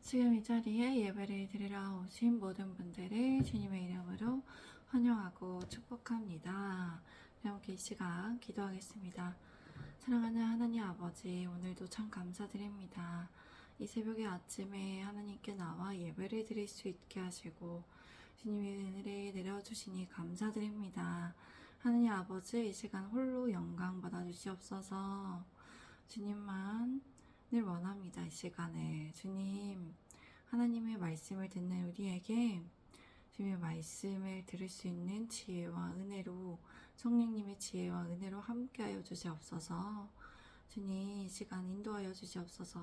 지금 이 자리에 예배를 드리러 오신 모든 분들을 주님의 이름으로 환영하고 축복합니다. 함께 이 시간 기도하겠습니다. 사랑하는 하나님 아버지, 오늘도 참 감사드립니다. 이 새벽의 아침에 하나님께 나와 예배를 드릴 수 있게 하시고 주님의 은혜를 내려주시니 감사드립니다. 하나님 아버지, 이 시간 홀로 영광 받아주시옵소서. 주님만 늘 원합니다. 이 시간에 주님, 하나님의 말씀을 듣는 우리에게 주님의 말씀을 들을 수 있는 지혜와 은혜로, 성령님의 지혜와 은혜로 함께하여 주시옵소서. 주님, 이 시간 인도하여 주시옵소서.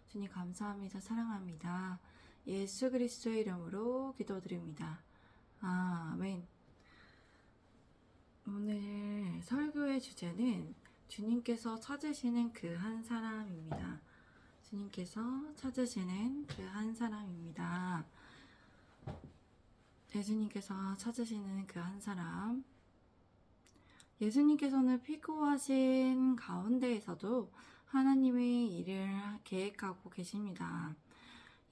주님 감사합니다. 사랑합니다. 예수 그리스도의 이름으로 기도드립니다. 아멘. 오늘 설교의 주제는 주님께서 찾으시는 그 한 사람입니다. 주님께서 찾으시는 그 한 사람입니다. 예수님께서 찾으시는 그 한 사람. 예수님께서는 피고하신 가운데에서도 하나님의 일을 계획하고 계십니다.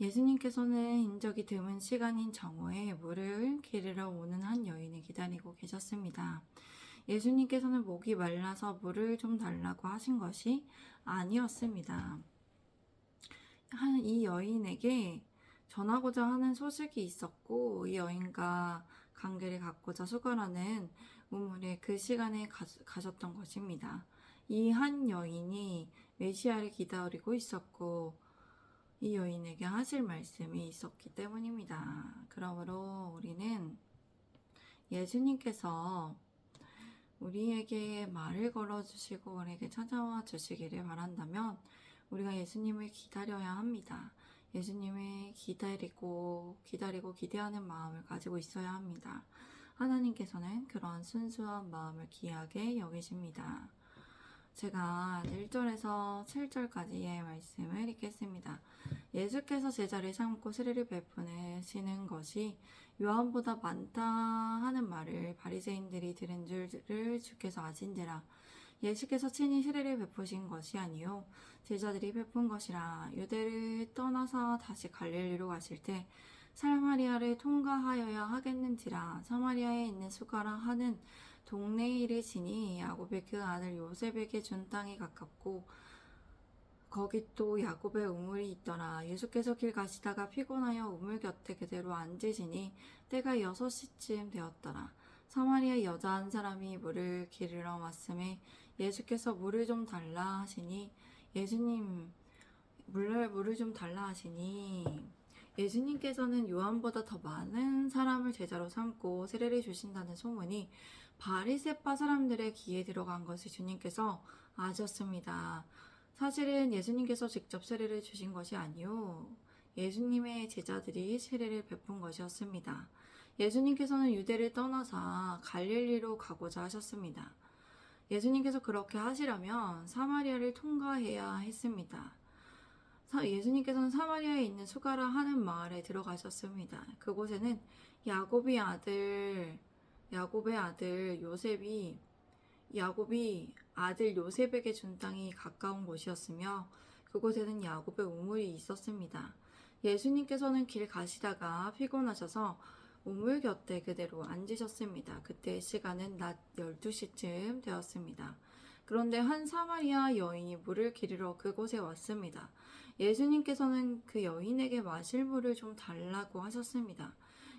예수님께서는 인적이 드문 시간인 정오에 물을 기르러 오는 한 여인을 기다리고 계셨습니다. 예수님께서는 목이 말라서 물을 좀 달라고 하신 것이 아니었습니다. 이 여인에게 전하고자 하는 소식이 있었고, 이 여인과 관계를 갖고자 수고하는 우물에 그 시간에 가셨던 것입니다. 이 한 여인이 메시아를 기다리고 있었고, 이 여인에게 하실 말씀이 있었기 때문입니다. 그러므로 우리는 예수님께서 우리에게 말을 걸어주시고 우리에게 찾아와 주시기를 바란다면 우리가 예수님을 기다려야 합니다. 예수님을 기다리고 기대하는 마음을 가지고 있어야 합니다. 하나님께서는 그러한 순수한 마음을 귀하게 여기십니다. 제가 1절에서 7절까지의 말씀을 읽겠습니다. 예수께서 제자를 삼고 세례를 베푸시는 것이 요한보다 많다 하는 말을 바리새인들이 들은 줄을 주께서 아신지라. 예수께서 친히 세례를 베푸신 것이 아니요 제자들이 베푼 것이라. 유대를 떠나서 다시 갈릴리로 가실 때 사마리아를 통과하여야 하겠는지라. 사마리아에 있는 수가라 하는 동네에 이르시니 야곱의 그 아들 요셉에게 준 땅이 가깝고 거기 또 야곱의 우물이 있더라. 예수께서 길 가시다가 피곤하여 우물 곁에 그대로 앉으시니 때가 6시쯤 되었더라. 사마리아 여자 한 사람이 물을 기르러 왔음에 예수께서 물을 좀 달라 하시니 물을 좀 달라 하시니 예수님께서는 요한보다 더 많은 사람을 제자로 삼고 세례를 주신다는 소문이 바리새파 사람들의 귀에 들어간 것을 주님께서 아셨습니다. 사실은 예수님께서 직접 세례를 주신 것이 아니요 예수님의 제자들이 세례를 베푼 것이었습니다. 예수님께서는 유대를 떠나서 갈릴리로 가고자 하셨습니다. 예수님께서 그렇게 하시려면 사마리아를 통과해야 했습니다. 예수님께서는 사마리아에 있는 수가라 하는 마을에 들어가셨습니다. 그곳에는 야곱의 아들 요셉에게 준 땅이 가까운 곳이었으며 그곳에는 야곱의 우물이 있었습니다. 예수님께서는 길 가시다가 피곤하셔서 우물 곁에 그대로 앉으셨습니다. 그때 시간은 낮 12시쯤 되었습니다. 그런데 한 사마리아 여인이 물을 기르러 그곳에 왔습니다. 예수님께서는 그 여인에게 마실 물을 좀 달라고 하셨습니다.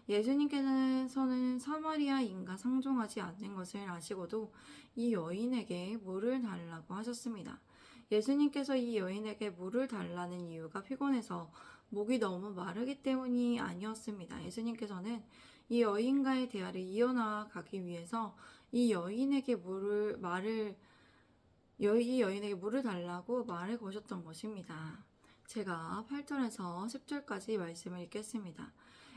예수님께서는 사마리아인과 상종하지 않는 것을 아시고도 이 여인에게 물을 달라고 하셨습니다. 예수님께서 이 여인에게 물을 달라는 이유가 피곤해서 목이 너무 마르기 때문이 아니었습니다. 예수님께서는 이 여인과의 대화를 이어나가기 위해서 이 여인에게 물을 달라고 말을 거셨던 것입니다. 제가 8절에서 10절까지 말씀을 읽겠습니다.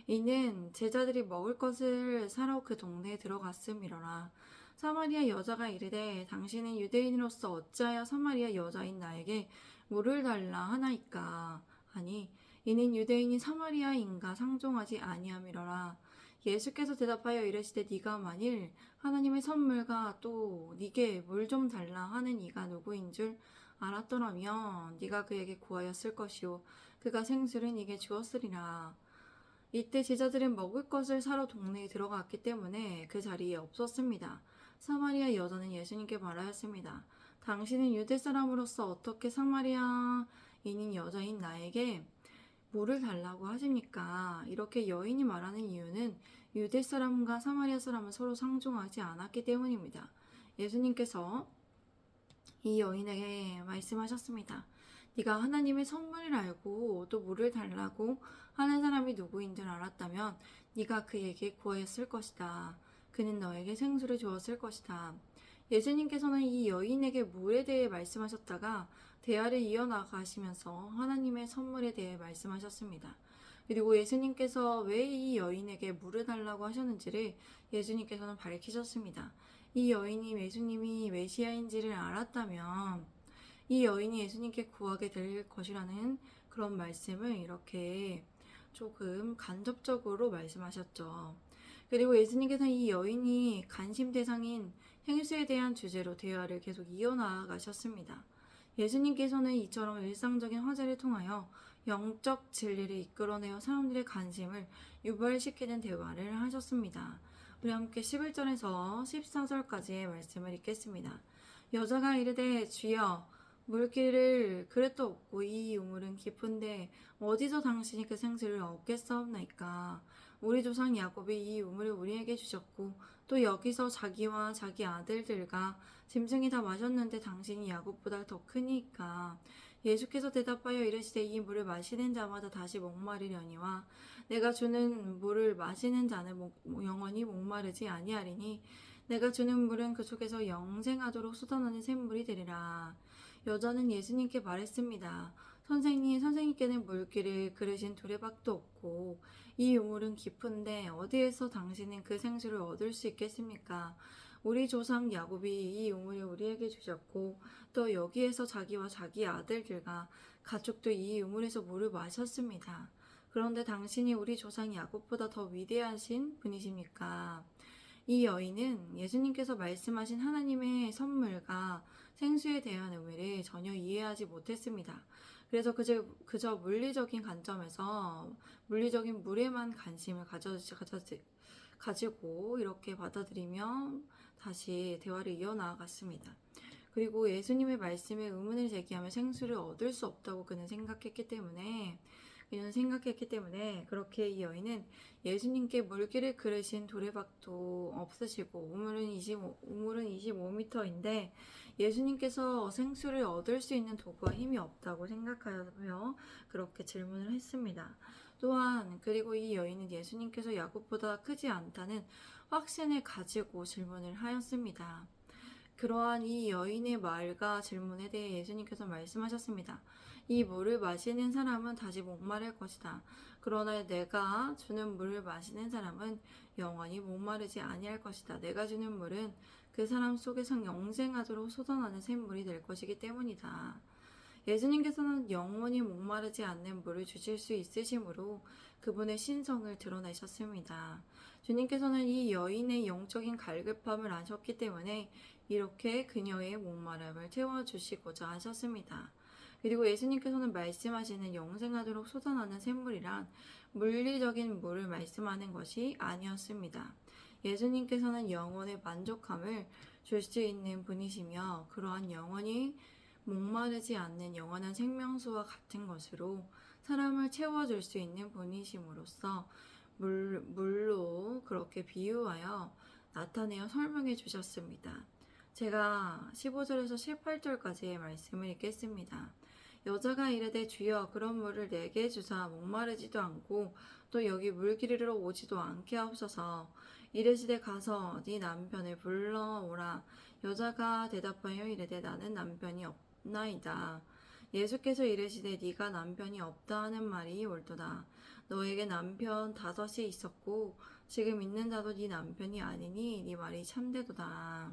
이는 제자들이 먹을 것을 사러 그 동네에 들어갔음이로라. 사마리아 여자가 이르되 당신은 유대인으로서 어찌하여 사마리아 여자인 나에게 물을 달라 하나이까 하니 이는 유대인이 사마리아인과 상종하지 아니함이로라. 예수께서 대답하여 이르시되 네가 만일 하나님의 선물과 또 네게 물 좀 달라 하는 이가 누구인 줄 알았더라면 네가 그에게 구하였을 것이요 그가 생수를 네게 주었으리라. 이때 제자들은 먹을 것을 사러 동네에 들어갔기 때문에 그 자리에 없었습니다. 사마리아 여자는 예수님께 말하였습니다. 당신은 유대 사람으로서 어떻게 사마리아인인 여자인 나에게 물을 달라고 하십니까? 이렇게 여인이 말하는 이유는 유대 사람과 사마리아 사람은 서로 상종하지 않았기 때문입니다. 예수님께서 이 여인에게 말씀하셨습니다. 네가 하나님의 선물을 알고 또 물을 달라고 하는 사람이 누구인 줄 알았다면 네가 그에게 구하였을 것이다. 그는 너에게 생수를 주었을 것이다. 예수님께서는 이 여인에게 물에 대해 말씀하셨다가 대화를 이어나가시면서 하나님의 선물에 대해 말씀하셨습니다. 그리고 예수님께서 왜 이 여인에게 물을 달라고 하셨는지를 예수님께서는 밝히셨습니다. 이 여인이 예수님이 메시아인지를 알았다면 이 여인이 예수님께 구하게 될 것이라는 그런 말씀을 이렇게 조금 간접적으로 말씀하셨죠. 그리고 예수님께서는 이 여인이 관심 대상인 행수에 대한 주제로 대화를 계속 이어나가셨습니다. 예수님께서는 이처럼 일상적인 화제를 통하여 영적 진리를 이끌어내어 사람들의 관심을 유발시키는 대화를 하셨습니다. 우리 함께 11절에서 14절까지의 말씀을 읽겠습니다. 여자가 이르되 주여 물기를 그릇도 없고 이 우물은 깊은데 어디서 당신이 그 생수를 얻겠사옵나이까. 우리 조상 야곱이 이 우물을 우리에게 주셨고 또 여기서 자기와 자기 아들들과 짐승이 다 마셨는데 당신이 야곱보다 더 크니까. 예수께서 대답하여 이르시되 이 물을 마시는 자마다 다시 목마르려니와 내가 주는 물을 마시는 자는 영원히 목마르지 아니하리니 내가 주는 물은 그 속에서 영생하도록 쏟아나는 샘물이 되리라. 여자는 예수님께 말했습니다. 선생님, 선생님께는 물기를 그르신 두레박도 없고 이 우물은 깊은데 어디에서 당신은 그 생수를 얻을 수 있겠습니까? 우리 조상 야곱이 이 우물을 우리에게 주셨고 또 여기에서 자기와 자기 아들들과 가족도 이 우물에서 물을 마셨습니다. 그런데 당신이 우리 조상 야곱보다 더 위대하신 분이십니까? 이 여인은 예수님께서 말씀하신 하나님의 선물과 생수에 대한 의미를 전혀 이해하지 못했습니다. 그래서 그저 물리적인 관점에서 물리적인 물에만 관심을 가지고 이렇게 받아들이며 다시 대화를 이어나갔습니다. 그리고 예수님의 말씀에 의문을 제기하며 생수를 얻을 수 없다고 그는 생각했기 때문에 그렇게 이 여인은 예수님께 물기를 그르신 두레박도 없으시고 우물은 25m인데 예수님께서 생수를 얻을 수 있는 도구와 힘이 없다고 생각하며 그렇게 질문을 했습니다. 또한 그리고 이 여인은 예수님께서 야곱보다 크지 않다는 확신을 가지고 질문을 하였습니다. 그러한 이 여인의 말과 질문에 대해 예수님께서 말씀하셨습니다. 이 물을 마시는 사람은 다시 목마를 것이다. 그러나 내가 주는 물을 마시는 사람은 영원히 목마르지 아니할 것이다. 내가 주는 물은 그 사람 속에서 영생하도록 솟아나는 샘물이 될 것이기 때문이다. 예수님께서는 영원히 목마르지 않는 물을 주실 수 있으심으로 그분의 신성을 드러내셨습니다. 주님께서는 이 여인의 영적인 갈급함을 아셨기 때문에 이렇게 그녀의 목마름을 채워주시고자 하셨습니다. 그리고 예수님께서는 말씀하시는 영생하도록 솟아나는 샘물이란 물리적인 물을 말씀하는 것이 아니었습니다. 예수님께서는 영혼의 만족함을 줄 수 있는 분이시며 그러한 영원히 목마르지 않는 영원한 생명수와 같은 것으로 사람을 채워줄 수 있는 분이심으로써 물로 그렇게 비유하여 나타내어 설명해 주셨습니다. 제가 15절에서 18절까지의 말씀을 읽겠습니다. 여자가 이르되 주여 그런 물을 내게 주사 목마르지도 않고 또 여기 물기르러 오지도 않게 하옵소서. 이르시되 가서 네 남편을 불러오라. 여자가 대답하여 이르되 나는 남편이 없나이다. 예수께서 이르시되 네가 남편이 없다 하는 말이 옳도다. 너에게 남편 5이 있었고 지금 있는 자도 네 남편이 아니니 네 말이 참되도다.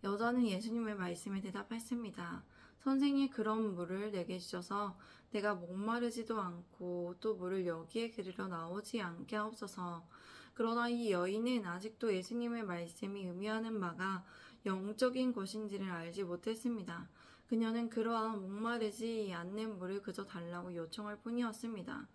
여자는 예수님의 말씀에 대답했습니다. 선생님 그런 물을 내게 주셔서 내가 목마르지도 않고 또 물을 여기에 그리러 나오지 않게 하옵소서. 그러나 이 여인은 아직도 예수님의 말씀이 의미하는 바가 영적인 것인지를 알지 못했습니다. 그녀는 그러한 목마르지 않는 물을 그저 달라고 요청할 뿐이었습니다.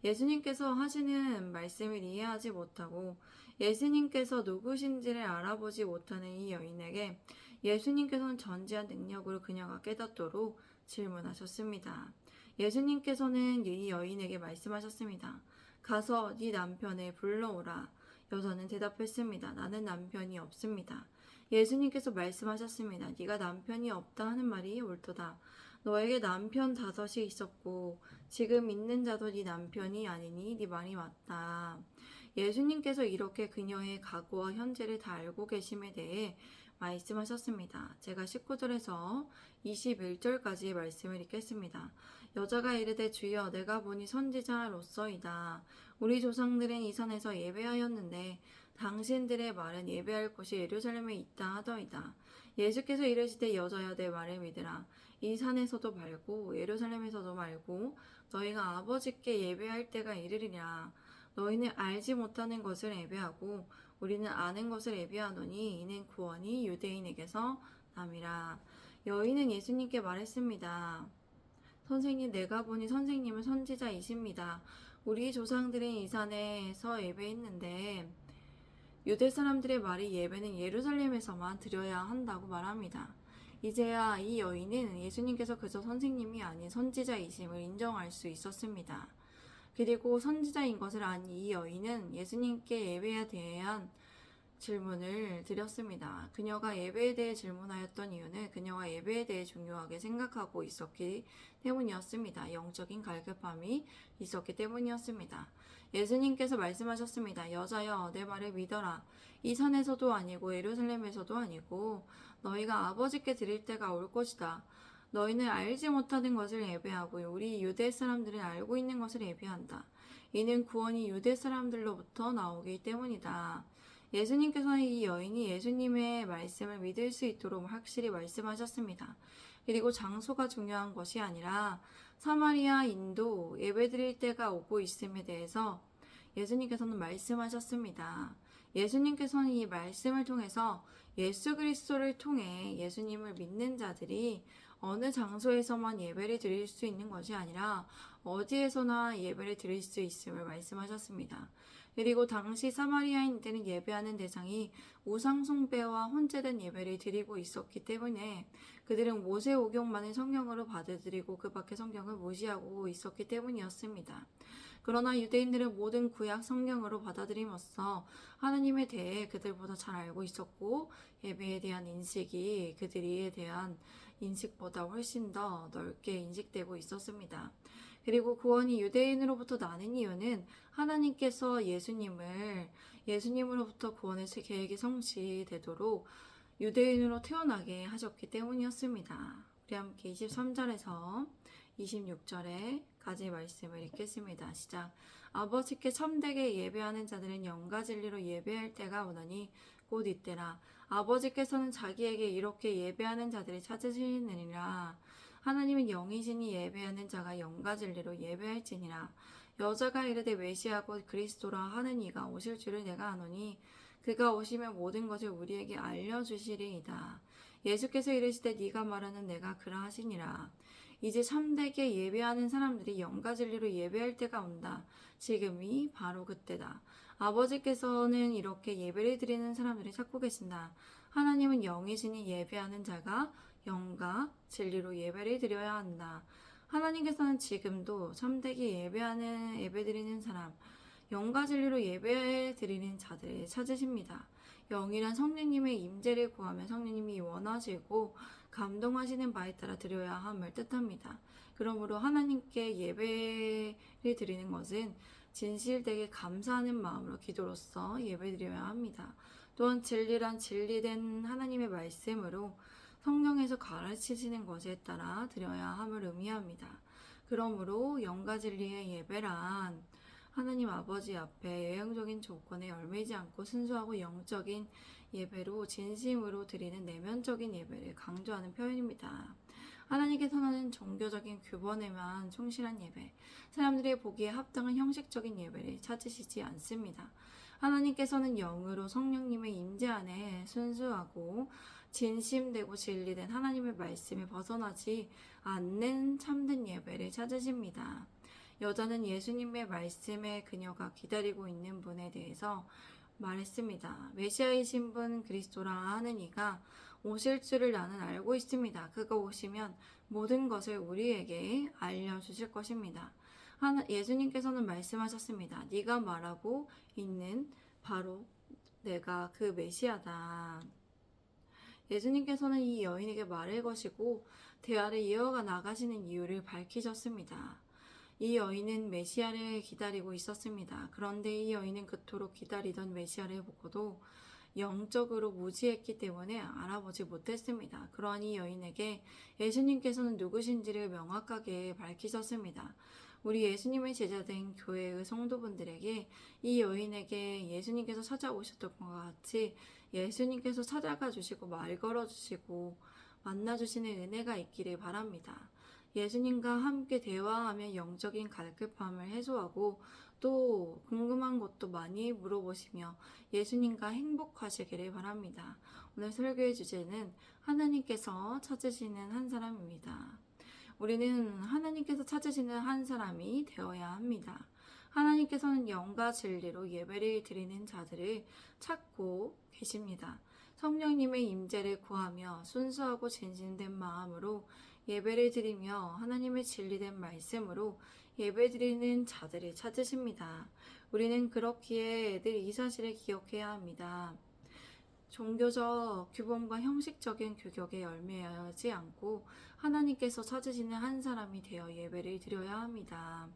예수님께서 하시는 말씀을 이해하지 못하고 예수님께서 누구신지를 알아보지 못하는 이 여인에게 예수님께서는 전지한 능력으로 그녀가 깨닫도록 질문하셨습니다. 예수님께서는 이 여인에게 말씀하셨습니다. 가서 네 남편을 불러오라. 여자는 대답했습니다. 나는 남편이 없습니다. 예수님께서 말씀하셨습니다. 네가 남편이 없다 하는 말이 옳도다. 너에게 남편 5이 있었고 지금 있는 자도 네 남편이 아니니 네 말이 맞다. 예수님께서 이렇게 그녀의 과거와 현재를 다 알고 계심에 대해 말씀하셨습니다. 제가 19절에서 21절까지의 말씀을 읽겠습니다. 여자가 이르되 주여 내가 보니 선지자로서이다. 우리 조상들은 이 산에서 예배하였는데 당신들의 말은 예배할 곳이 예루살렘에 있다 하더이다. 예수께서 이르시되 여자여 내 말을 믿으라. 이 산에서도 말고 예루살렘에서도 말고 너희가 아버지께 예배할 때가 이르리라. 너희는 알지 못하는 것을 예배하고 우리는 아는 것을 예배하노니 이는 구원이 유대인에게서 남이라. 여인은 예수님께 말했습니다. 선생님, 내가 보니 선생님은 선지자이십니다. 우리 조상들은 이 산에서 예배했는데 유대 사람들의 말이 예배는 예루살렘에서만 드려야 한다고 말합니다. 이제야 이 여인은 예수님께서 그저 선생님이 아닌 선지자이심을 인정할 수 있었습니다. 그리고 선지자인 것을 안 이 여인은 예수님께 예배에 대한 질문을 드렸습니다. 그녀가 예배에 대해 질문하였던 이유는 그녀가 예배에 대해 중요하게 생각하고 있었기 때문이었습니다. 영적인 갈급함이 있었기 때문이었습니다. 예수님께서 말씀하셨습니다. 여자여 내 말을 믿어라. 이 산에서도 아니고 예루살렘에서도 아니고 너희가 아버지께 드릴 때가 올 것이다. 너희는 알지 못하는 것을 예배하고 우리 유대 사람들은 알고 있는 것을 예배한다. 이는 구원이 유대 사람들로부터 나오기 때문이다. 예수님께서는 이 여인이 예수님의 말씀을 믿을 수 있도록 확실히 말씀하셨습니다. 그리고 장소가 중요한 것이 아니라 사마리아인도 예배드릴 때가 오고 있음에 대해서 예수님께서는 말씀하셨습니다. 예수님께서는 이 말씀을 통해서 예수 그리스도를 통해 예수님을 믿는 자들이 어느 장소에서만 예배를 드릴 수 있는 것이 아니라 어디에서나 예배를 드릴 수 있음을 말씀하셨습니다. 그리고 당시 사마리아인들은 예배하는 대상이 우상숭배와 혼재된 예배를 드리고 있었기 때문에 그들은 모세 오경만을 성경으로 받아들이고 그 밖의 성경을 무시하고 있었기 때문이었습니다. 그러나 유대인들은 모든 구약 성경으로 받아들임으로써 하나님에 대해 그들보다 잘 알고 있었고 예배에 대한 인식이 그들에 대한 인식보다 훨씬 더 넓게 인식되고 있었습니다. 그리고 구원이 유대인으로부터 나는 이유는 하나님께서 예수님으로부터 구원의 계획이 성취되도록 유대인으로 태어나게 하셨기 때문이었습니다. 우리 함께 23절에서 26절에까지 말씀을 읽겠습니다. 시작. 아버지께 참되게 예배하는 자들은 영과 진리로 예배할 때가 오나니 곧 이때라. 아버지께서는 자기에게 이렇게 예배하는 자들을 찾으시느니라. 하나님은 영이시니 예배하는 자가 영과 진리로 예배할지니라. 여자가 이르되 메시아고 그리스도라 하는 이가 오실 줄을 내가 아노니 그가 오시면 모든 것을 우리에게 알려주시리이다. 예수께서 이르시되 네가 말하는 내가 그라 하시니라. 이제 참되게 예배하는 사람들이 영과 진리로 예배할 때가 온다. 지금이 바로 그때다. 아버지께서는 이렇게 예배를 드리는 사람들을 찾고 계신다. 하나님은 영이시니 예배하는 자가 영과 진리로 예배를 드려야 한다. 하나님께서는 지금도 참되게 예배드리는 사람, 영과 진리로 예배드리는 자들을 찾으십니다. 영이란 성령님의 임재를 구하며 성령님이 원하시고 감동하시는 바에 따라 드려야 함을 뜻합니다. 그러므로 하나님께 예배를 드리는 것은 진실되게 감사하는 마음으로 기도로서 예배드려야 합니다. 또한 진리란 진리된 하나님의 말씀으로 성령에서 가르치시는 것에 따라 드려야 함을 의미합니다. 그러므로 영과 진리의 예배란 하나님 아버지 앞에 외형적인 조건에 얽매이지 않고 순수하고 영적인 예배로 진심으로 드리는 내면적인 예배를 강조하는 표현입니다. 하나님께서는 종교적인 규범에만 충실한 예배, 사람들이 보기에 합당한 형식적인 예배를 찾으시지 않습니다. 하나님께서는 영으로 성령님의 임재 안에 순수하고 진심되고 진리된 하나님의 말씀에 벗어나지 않는 참된 예배를 찾으십니다. 여자는 예수님의 말씀에 그녀가 기다리고 있는 분에 대해서 말했습니다. 메시아이신 분 그리스도라 하는 이가 오실 줄을 나는 알고 있습니다. 그가 오시면 모든 것을 우리에게 알려주실 것입니다. 예수님께서는 말씀하셨습니다. 네가 말하고 있는 바로 내가 그 메시아다. 예수님께서는 이 여인에게 말을 거시고 대화를 이어가 나가시는 이유를 밝히셨습니다. 이 여인은 메시아를 기다리고 있었습니다. 그런데 이 여인은 그토록 기다리던 메시아를 보고도 영적으로 무지했기 때문에 알아보지 못했습니다. 그러한 이 여인에게 예수님께서는 누구신지를 명확하게 밝히셨습니다. 우리 예수님의 제자된 교회의 성도분들에게 이 여인에게 예수님께서 찾아오셨던 것과 같이 예수님께서 찾아가 주시고 말 걸어 주시고 만나 주시는 은혜가 있기를 바랍니다. 예수님과 함께 대화하며 영적인 갈급함을 해소하고 또 궁금한 것도 많이 물어보시며 예수님과 행복하시기를 바랍니다. 오늘 설교의 주제는 하나님께서 찾으시는 한 사람입니다. 우리는 하나님께서 찾으시는 한 사람이 되어야 합니다. 하나님께서는 영과 진리로 예배를 드리는 자들을 찾고 계십니다. 성령님의 임재를 구하며 순수하고 진심된 마음으로 예배를 드리며 하나님의 진리된 말씀으로 예배드리는 자들을 찾으십니다. 우리는 그렇기에 늘 이 사실을 기억해야 합니다. 종교적 규범과 형식적인 규격에 얽매이지 않고 하나님께서 찾으시는 한 사람이 되어 예배를 드려야 합니다.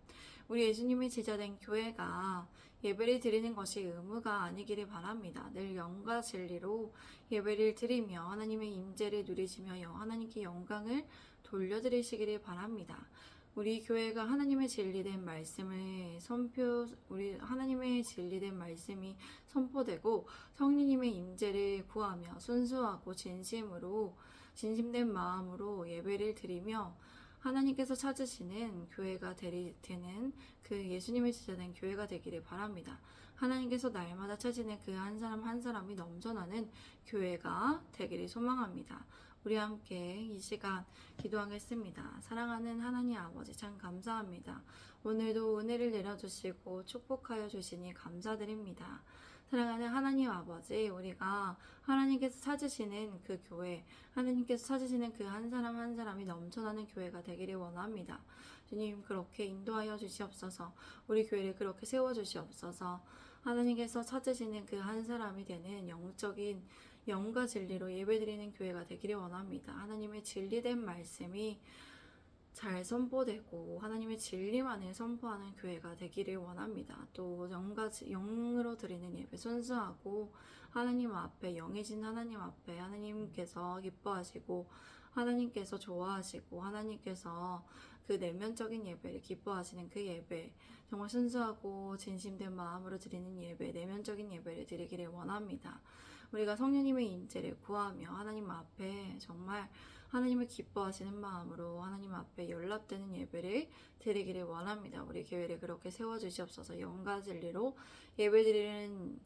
우리 예수님의 제자된 교회가 예배를 드리는 것이 의무가 아니기를 바랍니다. 늘 영과 진리로 예배를 드리며 하나님의 임재를 누리시며 하나님께 영광을 돌려드리시기를 바랍니다. 우리 교회가 하나님의 진리된 말씀을 하나님의 진리된 말씀이 선포되고 성령님의 임재를 구하며 순수하고 진심된 마음으로 예배를 드리며 하나님께서 찾으시는 교회가 되는 그 예수님의 제자된 교회가 되기를 바랍니다. 하나님께서 날마다 찾으시는 그 한 사람 한 사람이 넘쳐나는 교회가 되기를 소망합니다. 우리 함께 이 시간 기도하겠습니다. 사랑하는 하나님 아버지 참 감사합니다. 오늘도 은혜를 내려주시고 축복하여 주시니 감사드립니다. 사랑하는 하나님 아버지, 우리가 하나님께서 찾으시는 그 교회, 하나님께서 찾으시는 그 한 사람 한 사람이 넘쳐나는 교회가 되기를 원합니다. 주님 그렇게 인도하여 주시옵소서. 우리 교회를 그렇게 세워주시옵소서. 하나님께서 찾으시는 그 한 사람이 되는 영적인 영과 진리로 예배드리는 교회가 되기를 원합니다. 하나님의 진리된 말씀이 잘 선포되고 하나님의 진리만을 선포하는 교회가 되기를 원합니다. 또 영으로 드리는 예배 순수하고 하나님 앞에 영이신 하나님 앞에 하나님께서 기뻐하시고 하나님께서 좋아하시고 하나님께서 그 내면적인 예배를 기뻐하시는 그 예배 정말 순수하고 진심된 마음으로 드리는 예배 내면적인 예배를 드리기를 원합니다. 우리가 성령님의 임재를 구하며 하나님 앞에 정말 하나님을 기뻐하시는 마음으로 하나님 앞에 연락되는 예배를 드리기를 원합니다. 우리 교회를 그렇게 세워주시옵소서. 영과 진리로 예배드리는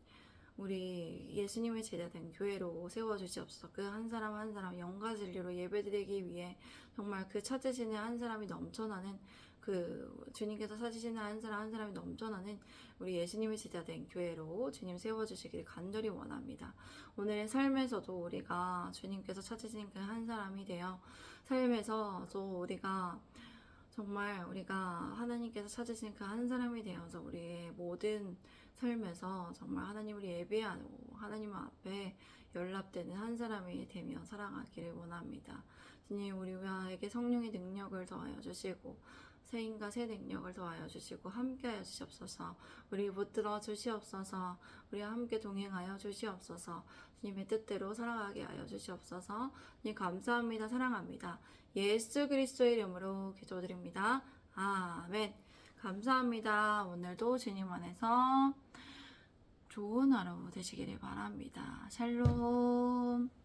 우리 예수님의 제자된 교회로 세워주시옵소서. 그 한 사람 한 사람 영과 진리로 예배드리기 위해 정말 그 찾으시는 한 사람이 넘쳐나는 그 주님께서 찾으시는 한 사람 한 사람이 넘쳐나는 우리 예수님의 제자된 교회로 주님 세워주시기를 간절히 원합니다. 오늘의 삶에서도 우리가 주님께서 찾으시는 그 한 사람이 되어 삶에서도 우리가 하나님께서 찾으신 그 한 사람이 되어서 우리의 모든 삶에서 정말 하나님을 예배하고 하나님 앞에 연락되는 한 사람이 되며 살아가기를 원합니다. 주님 우리에게 성령의 능력을 더하여 주시고 새 힘과 새 능력을 더하여 주시고 함께하여 주시옵소서. 우리 붙들어 주시옵소서. 우리와 함께 동행하여 주시옵소서. 주님의 뜻대로 살아가게 하여 주시옵소서. 주님 감사합니다. 사랑합니다. 예수 그리스도의 이름으로 기도드립니다. 아멘. 감사합니다. 오늘도 주님 안에서 좋은 하루 되시기를 바랍니다. 샬롬.